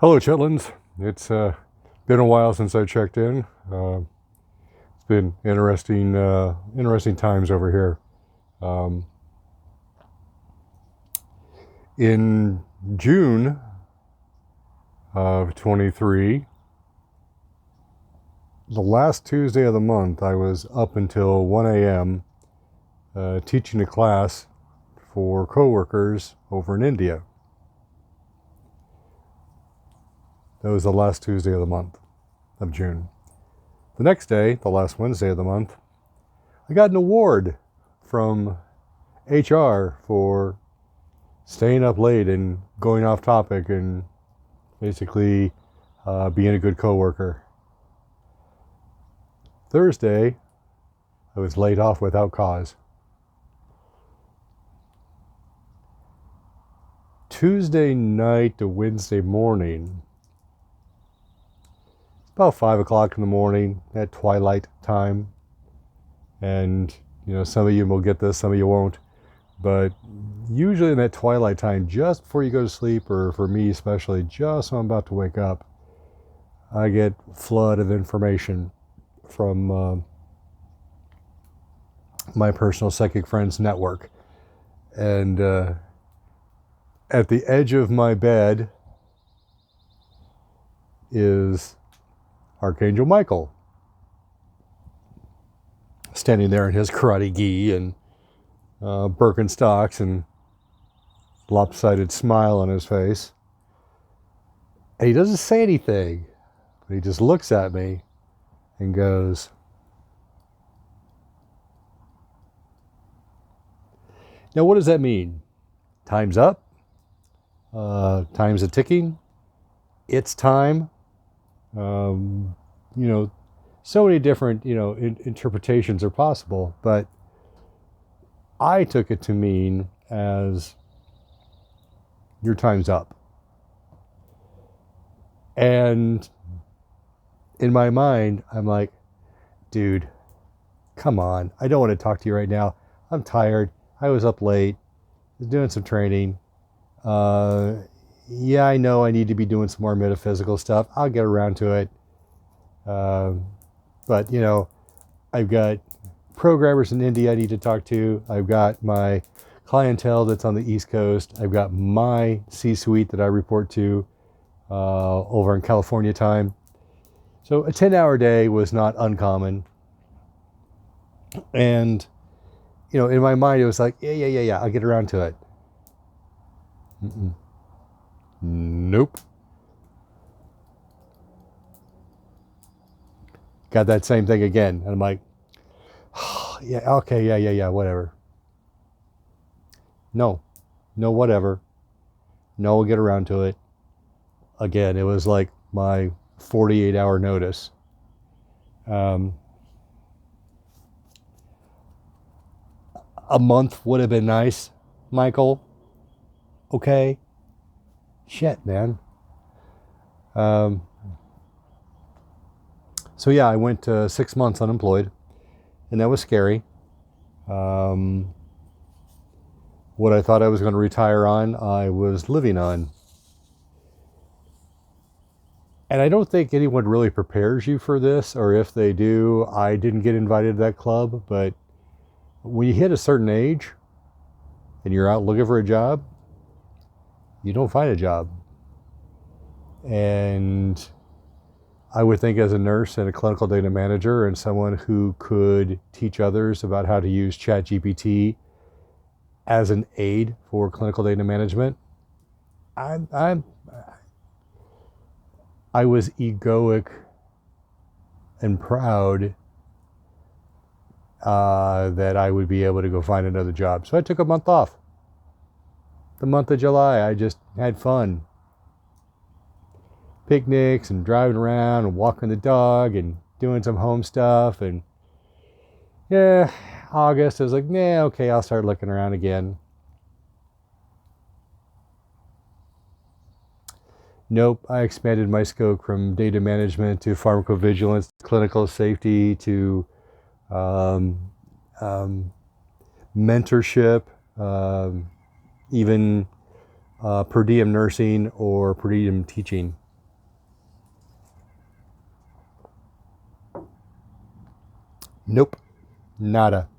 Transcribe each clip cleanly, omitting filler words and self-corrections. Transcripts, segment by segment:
Hello, Chitlins. It's been a while since I checked in. It's been interesting times over here. Um, in June of 23, the last Tuesday of the month, I was up until 1 a.m. Teaching a class for coworkers over in India. That was the last Tuesday of the month of June. The next day, the last Wednesday of the month, I got an award from HR for staying up late and going off topic and basically being a good coworker. Thursday, I was laid off without cause. Tuesday night to Wednesday morning, about 5 o'clock in the morning, at twilight time. And, some of you will get this, some of you won't. But usually in that twilight time, just before you go to sleep, or for me especially, just when I'm about to wake up, I get a flood of information from my personal psychic friends network. And at the edge of my bed is Archangel Michael, standing there in his karate gi and Birkenstocks and lopsided smile on his face. And he doesn't say anything, but he just looks at me and goes, "Now, what does that mean? Time's up? Time's a ticking? It's time?" So many different, interpretations are possible, but I took it to mean as your time's up. And in my mind, I'm like, dude, come on. I don't want to talk to you right now. I'm tired. I was up late. I was doing some training. Yeah, I know I need to be doing some more metaphysical stuff. I'll get around to it. But, I've got programmers in India I need to talk to. I've got my clientele that's on the East Coast. I've got my C-suite that I report to over in California time. So a 10-hour day was not uncommon. And, in my mind, it was like, yeah, I'll get around to it. Nope. Got that same thing again. And I'm like, yeah, okay, yeah, whatever. No, whatever. No, we'll get around to it. Again, it was like my 48-hour notice. A month would have been nice, Michael. Okay. Shit, man. So yeah, I went 6 months unemployed, and that was scary. What I thought I was going to retire on, I was living on. And I don't think anyone really prepares you for this, or if they do, I didn't get invited to that club, but when you hit a certain age and you're out looking for a job, you don't find a job. And I would think, as a nurse and a clinical data manager and someone who could teach others about how to use ChatGPT as an aid for clinical data management, I was egoic and proud that I would be able to go find another job. So I took a month off. The month of July, I just had fun. Picnics and driving around and walking the dog and doing some home stuff. And yeah, August, I was like, nah, okay, I'll start looking around again. Nope, I expanded my scope from data management to pharmacovigilance, clinical safety, to mentorship, even per diem nursing or per diem teaching. Nope, nada.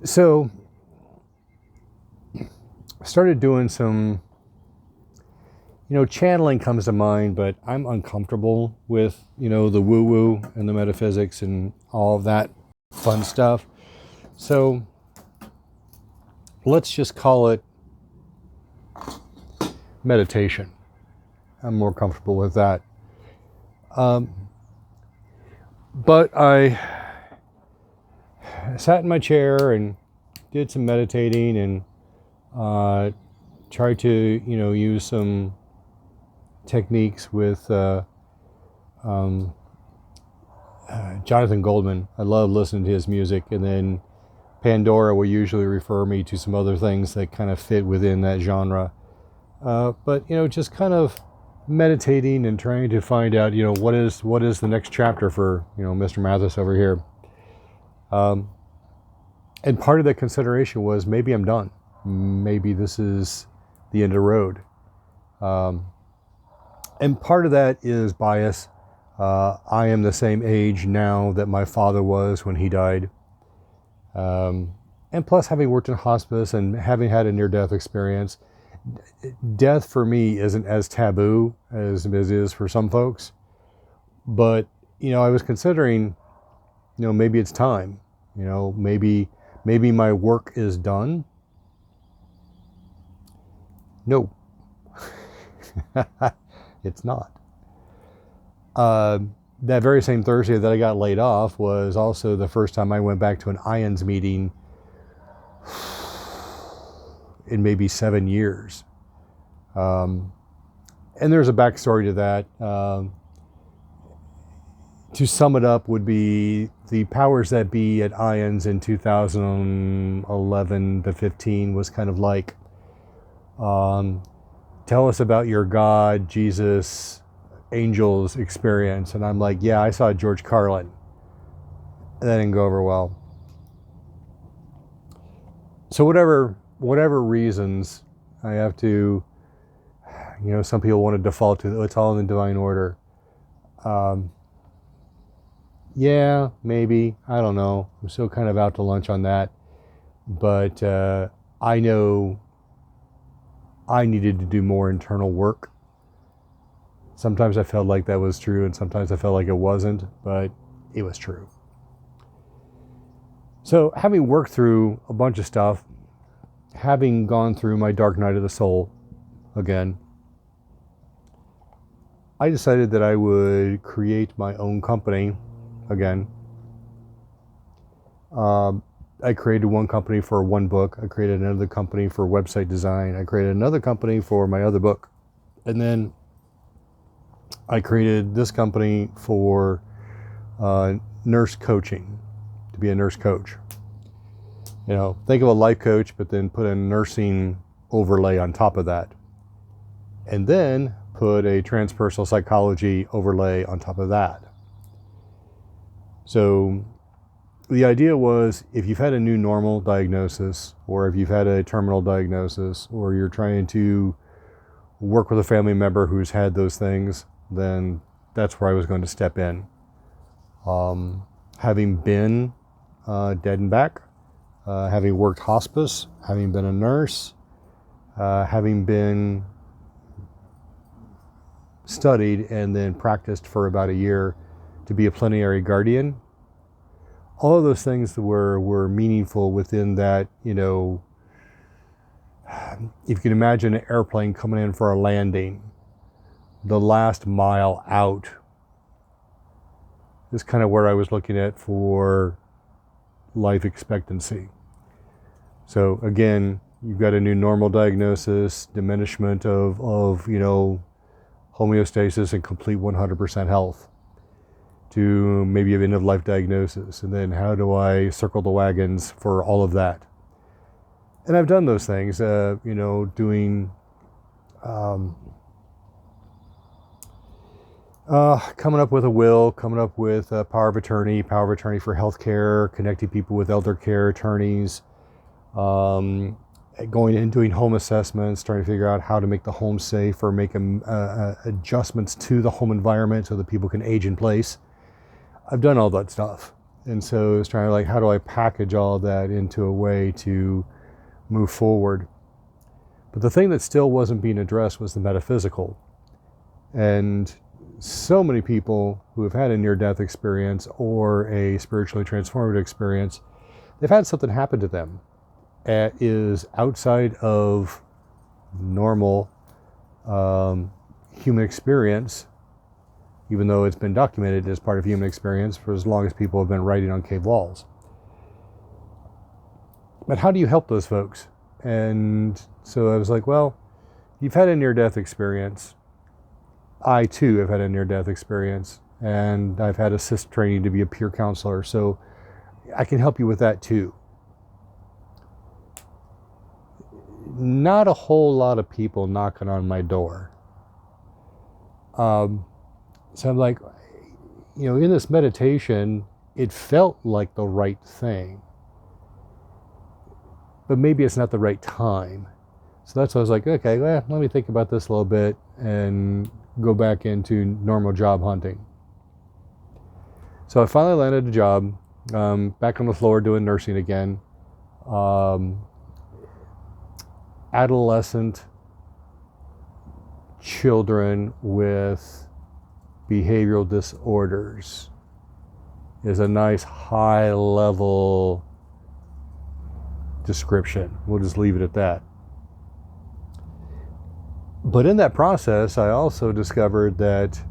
So I started doing some, channeling comes to mind, but I'm uncomfortable with, the woo-woo and the metaphysics and all of that fun stuff. So let's just call it meditation. I'm more comfortable with that. But I sat in my chair and did some meditating and tried to, use some techniques with Jonathan Goldman. I love listening to his music, and then Pandora will usually refer me to some other things that kind of fit within that genre. But just kind of meditating and trying to find out, what is the next chapter for Mr. Mathis over here. And part of that consideration was maybe I'm done. Maybe this is the end of the road. And part of that is bias. I am the same age now that my father was when he died. And plus, having worked in hospice and having had a near-death experience, death for me isn't as taboo as it is for some folks. But, I was considering, maybe it's time. Maybe my work is done. No, it's not. That very same Thursday that I got laid off was also the first time I went back to an IONS meeting in maybe 7 years. And there's a backstory to that. To sum it up would be the powers that be at IONS in 2011 to 15 was kind of like, tell us about your God, Jesus, angels experience. And I'm like, yeah, I saw George Carlin. That didn't go over well. So whatever reasons, I have to, some people want to default to, it's all in the divine order. Yeah, maybe, I don't know. I'm still kind of out to lunch on that. But I know I needed to do more internal work. Sometimes I felt like that was true, and sometimes I felt like it wasn't, but it was true. So having worked through a bunch of stuff, having gone through my dark night of the soul again, I decided that I would create my own company again. I created one company for one book. I created another company for website design. I created another company for my other book. And then I created this company for nurse coaching, to be a nurse coach. Think of a life coach, but then put a nursing overlay on top of that. And then put a transpersonal psychology overlay on top of that. So the idea was, if you've had a new normal diagnosis, or if you've had a terminal diagnosis, or you're trying to work with a family member who's had those things, then that's where I was going to step in. Having been dead and back, having worked hospice, having been a nurse, having been studied and then practiced for about a year to be a plenary guardian, all of those things were meaningful within that, if you can imagine an airplane coming in for a landing, the last mile out is kind of where I was looking at for life expectancy. So again, you've got a new normal diagnosis, diminishment of homeostasis and complete 100% health, to maybe an end-of-life diagnosis. And then how do I circle the wagons for all of that? And I've done those things, doing, coming up with a will, coming up with a power of attorney for healthcare, connecting people with elder care attorneys, going and doing home assessments, trying to figure out how to make the home safe or make adjustments to the home environment so that people can age in place. I've done all that stuff. And so it's trying to like, how do I package all that into a way to move forward? But the thing that still wasn't being addressed was the metaphysical. And so many people who have had a near-death experience or a spiritually transformative experience, they've had something happen to them that is outside of normal human experience, even though it's been documented as part of human experience for as long as people have been writing on cave walls. But how do you help those folks? And so I was like, well, you've had a near-death experience. I too have had a near-death experience, and I've had assist training to be a peer counselor, so I can help you with that too. Not a whole lot of people knocking on my door. So I'm like, in this meditation, it felt like the right thing, but maybe it's not the right time. So that's why I was like, okay, well, let me think about this a little bit and go back into normal job hunting. So I finally landed a job, back on the floor doing nursing again. Adolescent children with behavioral disorders is a nice high level description. We'll just leave it at that. But in that process, I also discovered that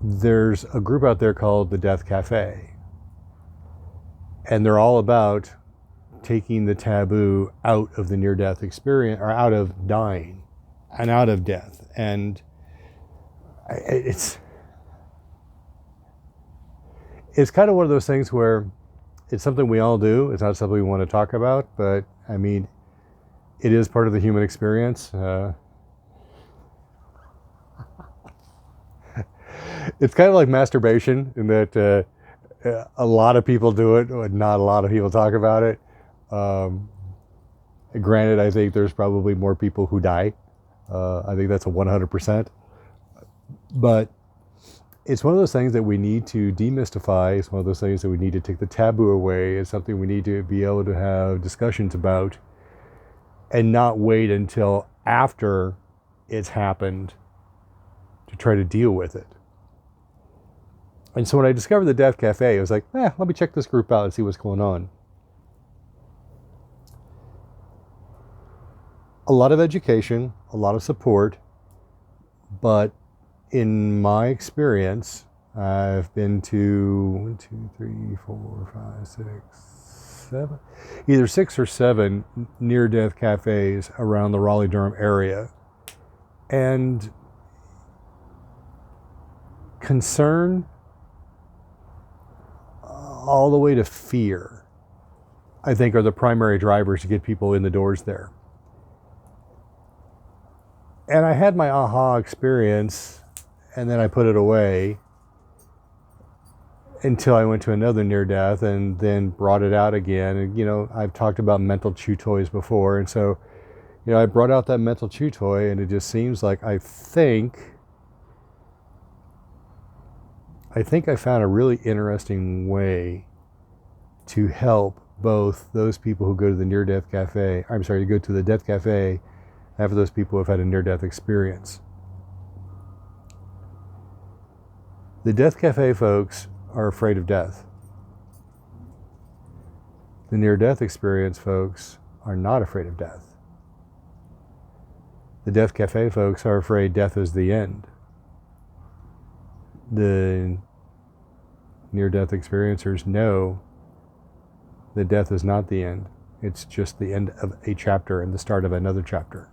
there's a group out there called the Death Cafe. And they're all about taking the taboo out of the near-death experience, or out of dying and out of death. And it's kind of one of those things where it's something we all do. It's not something we want to talk about, but I mean, it is part of the human experience. It's kind of like masturbation in that a lot of people do it, but not a lot of people talk about it. Granted, I think there's probably more people who die. I think that's a 100%. But it's one of those things that we need to demystify. It's one of those things that we need to take the taboo away. It's something we need to be able to have discussions about and not wait until after it's happened to try to deal with it. And so when I discovered the Death Cafe, I was like, let me check this group out and see what's going on. A lot of education, a lot of support, but in my experience, I've been to either 6 or 7 near-death cafes around the Raleigh-Durham area. And concern all the way to fear, I think, are the primary drivers to get people in the doors there. And I had my aha experience, and then I put it away until I went to another near-death and then brought it out again. And, I've talked about mental chew toys before. And so, I brought out that mental chew toy, and it just seems like I think I found a really interesting way to help both those people who go to the near-death cafe, go to the Death Cafe, and for those people who have had a near-death experience. The Death Cafe folks are afraid of death. The near-death experience folks are not afraid of death. The Death Cafe folks are afraid death is the end. The near-death experiencers know that death is not the end. It's just the end of a chapter and the start of another chapter.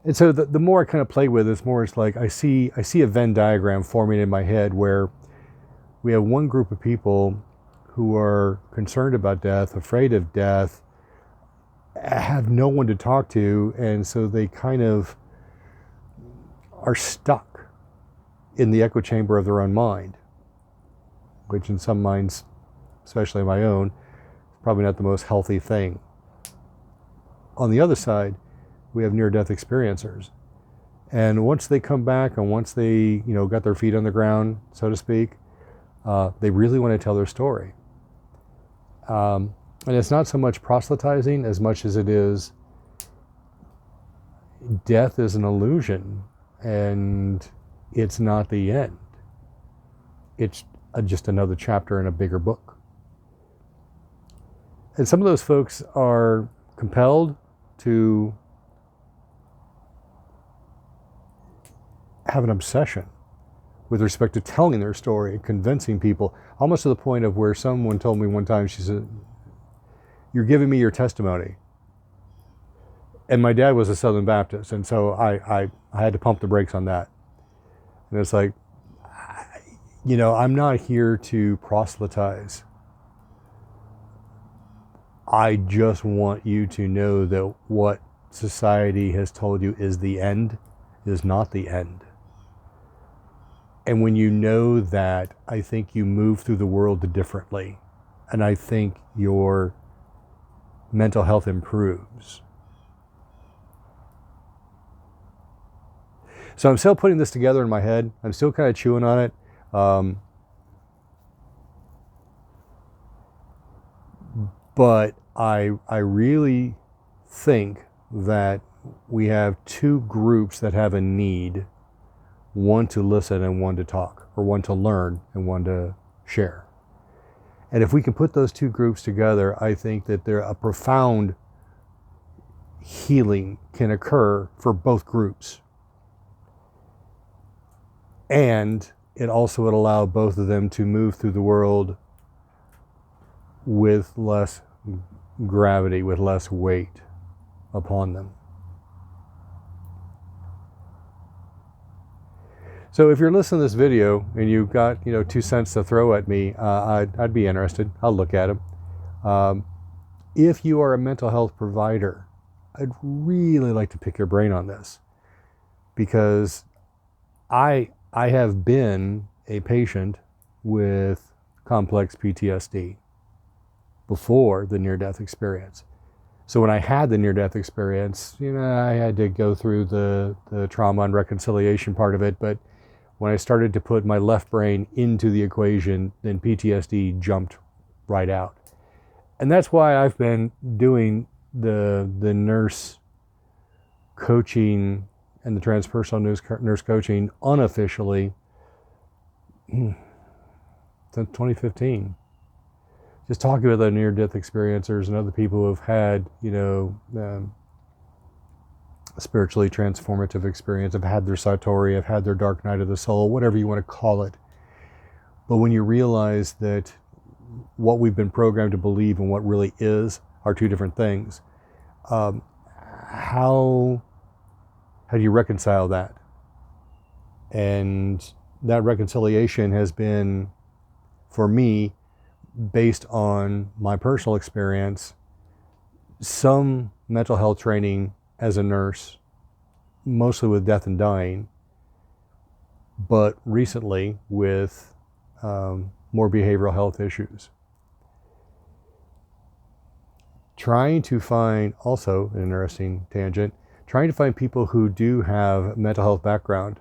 And so the more I kind of play with this, more it's like I see a Venn diagram forming in my head where we have one group of people who are concerned about death, afraid of death, have no one to talk to, and so they kind of are stuck in the echo chamber of their own mind, which in some minds, especially my own, is probably not the most healthy thing. On the other side, we have near-death experiencers. And once they come back and once they, got their feet on the ground, so to speak, they really want to tell their story. And it's not so much proselytizing as much as it is death is an illusion and it's not the end. It's just another chapter in a bigger book. And some of those folks are compelled to have an obsession with respect to telling their story, convincing people, almost to the point of where someone told me one time, she said, "You're giving me your testimony." And my dad was a Southern Baptist, and so I had to pump the brakes on that. And it's like, I'm not here to proselytize. I just want you to know that what society has told you is the end is not the end. And when you know that, I think you move through the world differently. And I think your mental health improves. So I'm still putting this together in my head. I'm still kind of chewing on it. But I really think that we have two groups that have a need, one to listen and one to talk, or one to learn and one to share. And if we can put those two groups together, I think that there a profound healing can occur for both groups. And it also would allow both of them to move through the world with less gravity, with less weight upon them. So if you're listening to this video and you've got 2 cents to throw at me, I'd be interested. I'll look at them. If you are a mental health provider, I'd really like to pick your brain on this, because I have been a patient with complex PTSD before the near-death experience. So when I had the near-death experience, I had to go through the trauma and reconciliation part of it, but when I started to put my left brain into the equation, then PTSD jumped right out. And that's why I've been doing the nurse coaching and the transpersonal nurse coaching unofficially since 2015. Just talking with other near-death experiencers and other people who have had, a spiritually transformative experience, have had their satori, have had their dark night of the soul, whatever you want to call it. But when you realize that what we've been programmed to believe and what really is are two different things, how do you reconcile that? And that reconciliation has been, for me, based on my personal experience, some mental health training as a nurse, mostly with death and dying, but recently with more behavioral health issues. Trying to find, also an interesting tangent, trying to find people who do have mental health background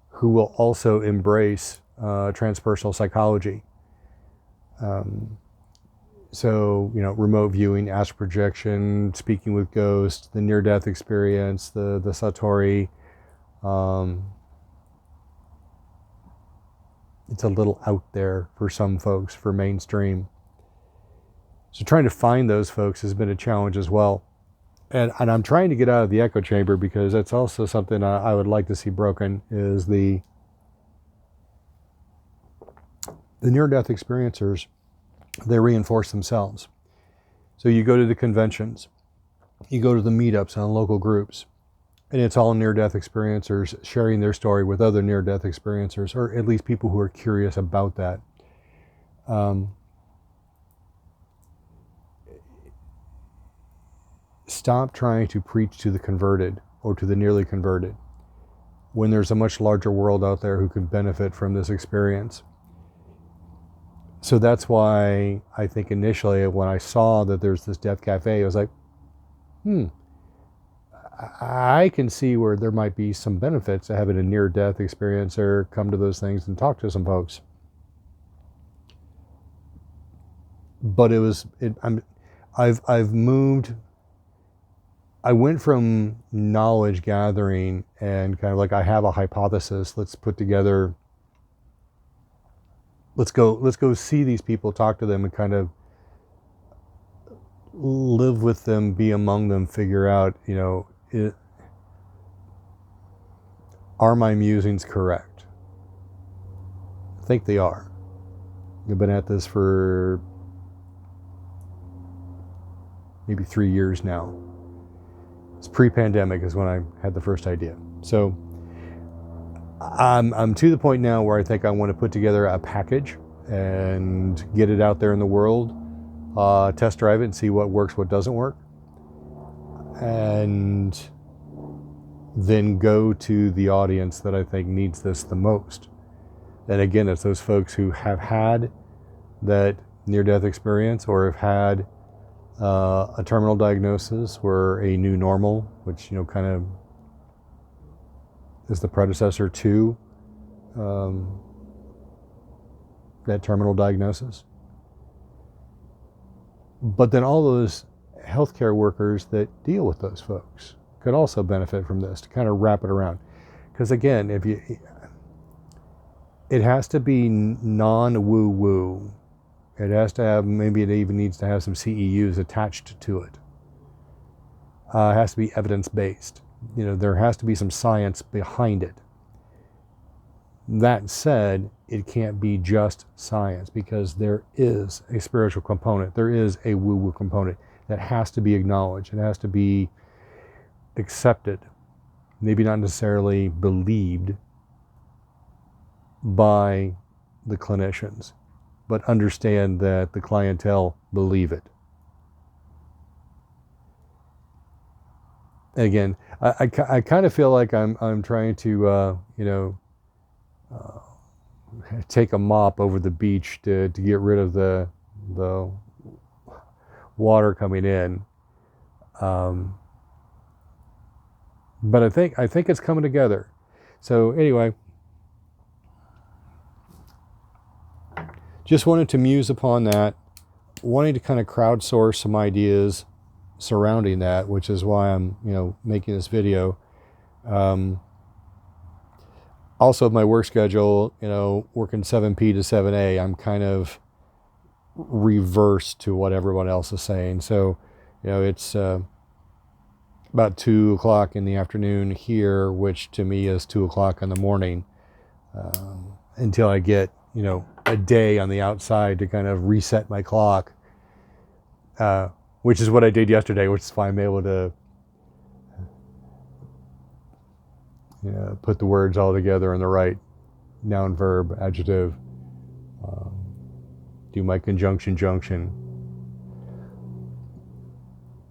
who will also embrace transpersonal psychology. So, remote viewing, astral projection, speaking with ghosts, the near-death experience, the satori. It's a little out there for some folks, for mainstream. So trying to find those folks has been a challenge as well. And I'm trying to get out of the echo chamber, because that's also something I would like to see broken, is the near-death experiencers. They reinforce themselves. So you go to the conventions, you go to the meetups and local groups, and it's all near-death experiencers sharing their story with other near-death experiencers, or at least people who are curious about that. Stop trying to preach to the converted or to the nearly converted when there's a much larger world out there who can benefit from this experience. So that's why I think initially when I saw that there's this death cafe, I was like, I can see where there might be some benefits to having a near-death experience or come to those things and talk to some folks. But I've moved. I went from knowledge gathering and kind of like, I have a hypothesis. Let's put together. Let's go see these people, talk to them, and kind of live with them, be among them, figure out, are my musings correct? I think they are. I've been at this for maybe 3 years now. It's pre-pandemic is when I had the first idea. So I'm to the point now where I think I want to put together a package and get it out there in the world, test drive it and see what works, what doesn't work, and then go to the audience that I think needs this the most. And again, it's those folks who have had that near-death experience or have had a terminal diagnosis or a new normal, which kind of is the predecessor to that terminal diagnosis. But then all those healthcare workers that deal with those folks could also benefit from this, to kind of wrap it around. Because again, it has to be non-woo-woo. It has to have, maybe it even needs to have some CEUs attached to it. It has to be evidence-based. There has to be some science behind it. That said, it can't be just science, because there is a spiritual component. There is a woo-woo component that has to be acknowledged. It has to be accepted, maybe not necessarily believed by the clinicians, but understand that the clientele believe it. Again, I kind of feel like I'm trying to take a mop over the beach to get rid of the water coming in. But I think it's coming together. So anyway, just wanted to muse upon that, wanting to kind of crowdsource some ideas surrounding that, which is why I'm making this video. Also, my work schedule, working 7P to 7A, I'm kind of reverse to what everyone else is saying. So, it's about 2 o'clock in the afternoon here, which to me is 2 o'clock in the morning, until I get, a day on the outside to kind of reset my clock, which is what I did yesterday, which is why I'm able to put the words all together in the right noun, verb, adjective, do my conjunction, junction.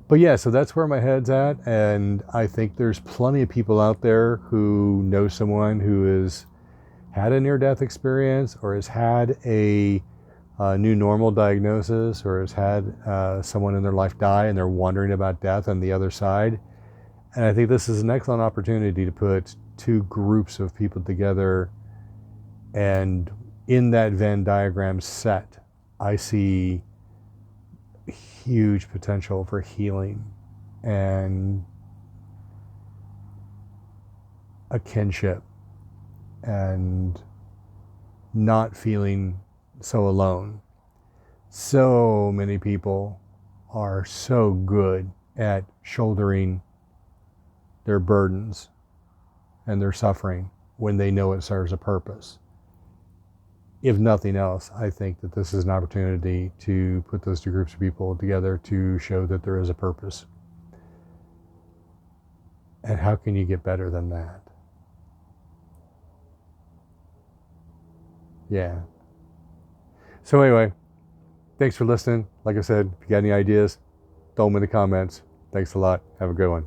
But yeah, so that's where my head's at, and I think there's plenty of people out there who know someone who has had a near-death experience, or has had a new normal diagnosis, or has had someone in their life die and they're wondering about death on the other side. And I think this is an excellent opportunity to put two groups of people together, and in that Venn diagram set, I see huge potential for healing and a kinship and not feeling so alone. So many people are so good at shouldering their burdens and their suffering when they know it serves a purpose. If nothing else, I think that this is an opportunity to put those two groups of people together to show that there is a purpose. And how can you get better than that? Yeah. So anyway, thanks for listening. Like I said, if you got any ideas, throw them in the comments. Thanks a lot. Have a good one.